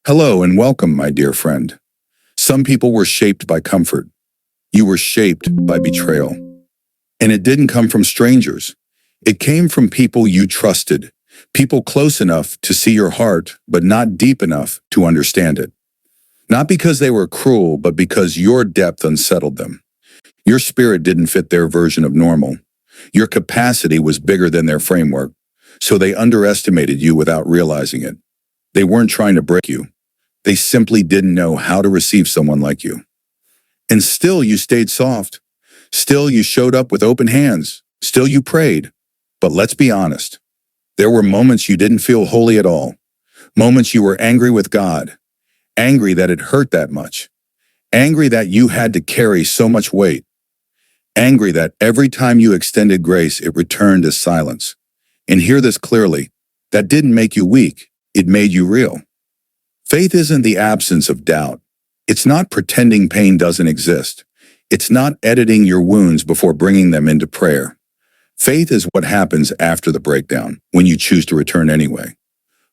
Hello and welcome, my dear friend. Some people were shaped by comfort. You were shaped by betrayal. And it didn't come from strangers. It came from people you trusted, people close enough to see your heart, but not deep enough to understand it. Not because they were cruel, but because your depth unsettled them. Your spirit didn't fit their version of normal. Your capacity was bigger than their framework, so they underestimated you without realizing it. They weren't trying to break you. They simply didn't know how to receive someone like you. And still you stayed soft. Still you showed up with open hands. Still you prayed. But let's be honest. There were moments you didn't feel holy at all. Moments you were angry with God. Angry that it hurt that much. Angry that you had to carry so much weight. Angry that every time you extended grace, it returned as silence. And hear this clearly. That didn't make you weak. It made you real. Faith isn't the absence of doubt. It's not pretending pain doesn't exist. It's not editing your wounds before bringing them into prayer. Faith is what happens after the breakdown, when you choose to return anyway.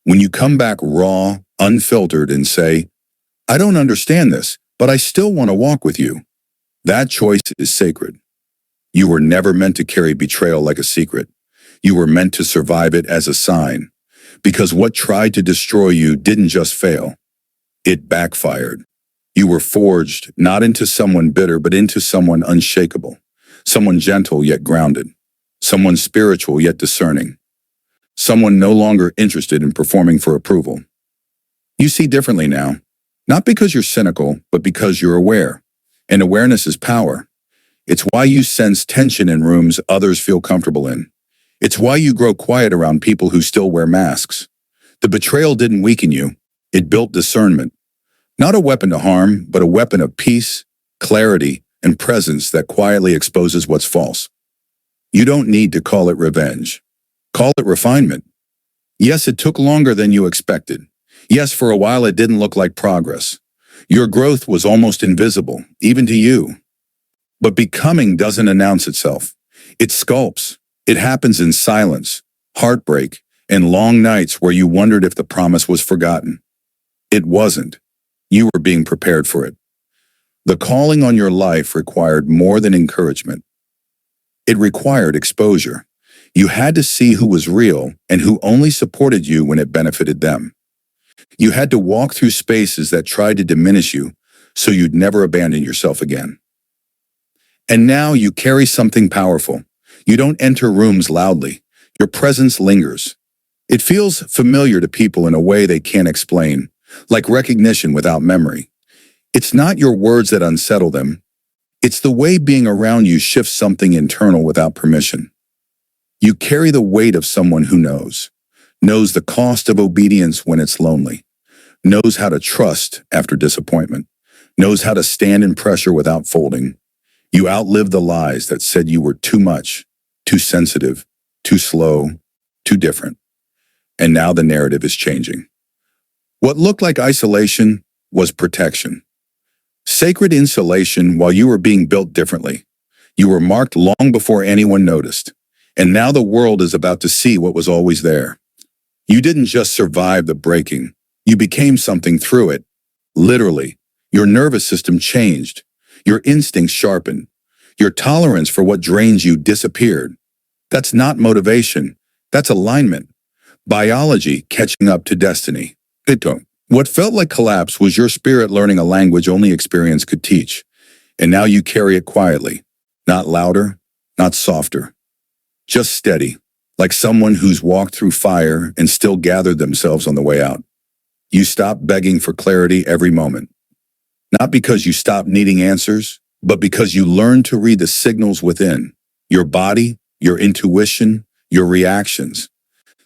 When you come back raw, unfiltered, and say, I don't understand this, but I still want to walk with you. That choice is sacred. You were never meant to carry betrayal like a secret. You were meant to survive it as a sign. Because what tried to destroy you didn't just fail. It backfired. You were forged not into someone bitter, but into someone unshakable. Someone gentle yet grounded. Someone spiritual yet discerning. Someone no longer interested in performing for approval. You see differently now. Not because you're cynical, but because you're aware. And awareness is power. It's why you sense tension in rooms others feel comfortable in. It's why you grow quiet around people who still wear masks. The betrayal didn't weaken you. It built discernment. Not a weapon to harm, but a weapon of peace, clarity, and presence that quietly exposes what's false. You don't need to call it revenge. Call it refinement. Yes, it took longer than you expected. Yes, for a while it didn't look like progress. Your growth was almost invisible, even to you. But becoming doesn't announce itself. It sculpts. It happens in silence, heartbreak, and long nights where you wondered if the promise was forgotten. It wasn't. You were being prepared for it. The calling on your life required more than encouragement. It required exposure. You had to see who was real and who only supported you when it benefited them. You had to walk through spaces that tried to diminish you so you'd never abandon yourself again. And now you carry something powerful. You don't enter rooms loudly. Your presence lingers. It feels familiar to people in a way they can't explain, like recognition without memory. It's not your words that unsettle them. It's the way being around you shifts something internal without permission. You carry the weight of someone who knows the cost of obedience when it's lonely, knows how to trust after disappointment, knows how to stand in pressure without folding. You outlived the lies that said you were too much, too sensitive, too slow, too different. And now the narrative is changing. What looked like isolation was protection. Sacred insulation while you were being built differently. You were marked long before anyone noticed. And now the world is about to see what was always there. You didn't just survive the breaking. You became something through it. Literally, your nervous system changed. Your instincts sharpened. Your tolerance for what drains you disappeared. That's not motivation. That's alignment. Biology catching up to destiny. What felt like collapse was your spirit learning a language only experience could teach. And now you carry it quietly. Not louder, not softer. Just steady, like someone who's walked through fire and still gathered themselves on the way out. You stop begging for clarity every moment. Not because you stopped needing answers, but because you learned to read the signals within, your body, your intuition, your reactions.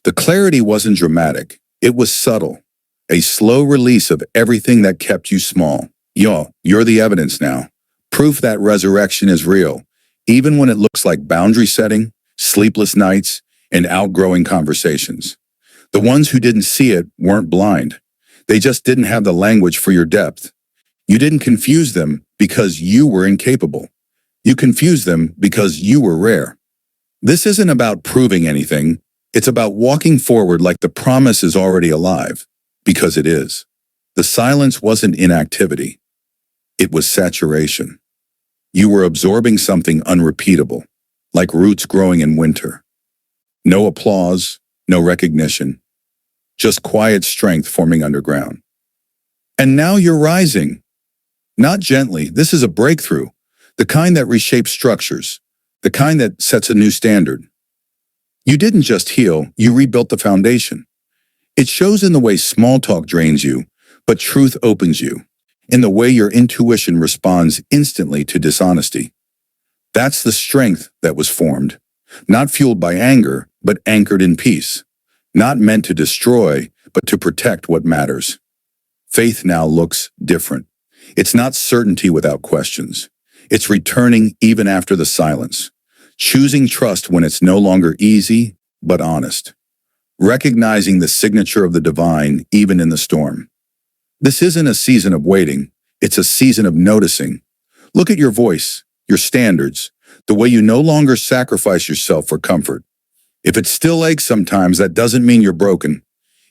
The clarity wasn't dramatic. It was subtle. A slow release of everything that kept you small. You're the evidence now. Proof that resurrection is real, even when it looks like boundary setting, sleepless nights, and outgrowing conversations. The ones who didn't see it weren't blind. They just didn't have the language for your depth. You didn't confuse them because you were incapable. You confused them because you were rare. This isn't about proving anything. It's about walking forward like the promise is already alive, because it is. The silence wasn't inactivity. It was saturation. You were absorbing something unrepeatable, like roots growing in winter. No applause, no recognition, just quiet strength forming underground. And now you're rising. Not gently, this is a breakthrough, the kind that reshapes structures, the kind that sets a new standard. You didn't just heal, you rebuilt the foundation. It shows in the way small talk drains you, but truth opens you, in the way your intuition responds instantly to dishonesty. That's the strength that was formed, not fueled by anger, but anchored in peace, not meant to destroy, but to protect what matters. Faith now looks different. It's not certainty without questions. It's returning even after the silence, choosing trust when it's no longer easy, but honest, recognizing the signature of the divine even in the storm. This isn't a season of waiting, it's a season of noticing. Look at your voice, your standards, the way you no longer sacrifice yourself for comfort. If it still aches sometimes, that doesn't mean you're broken.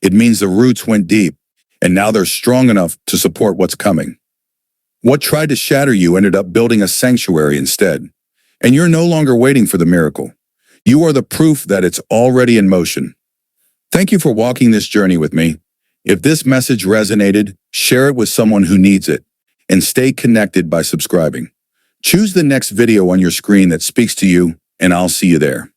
It means the roots went deep, and now they're strong enough to support what's coming. What tried to shatter you ended up building a sanctuary instead. And you're no longer waiting for the miracle. You are the proof that it's already in motion. Thank you for walking this journey with me. If this message resonated, share it with someone who needs it, and stay connected by subscribing. Choose the next video on your screen that speaks to you, and I'll see you there.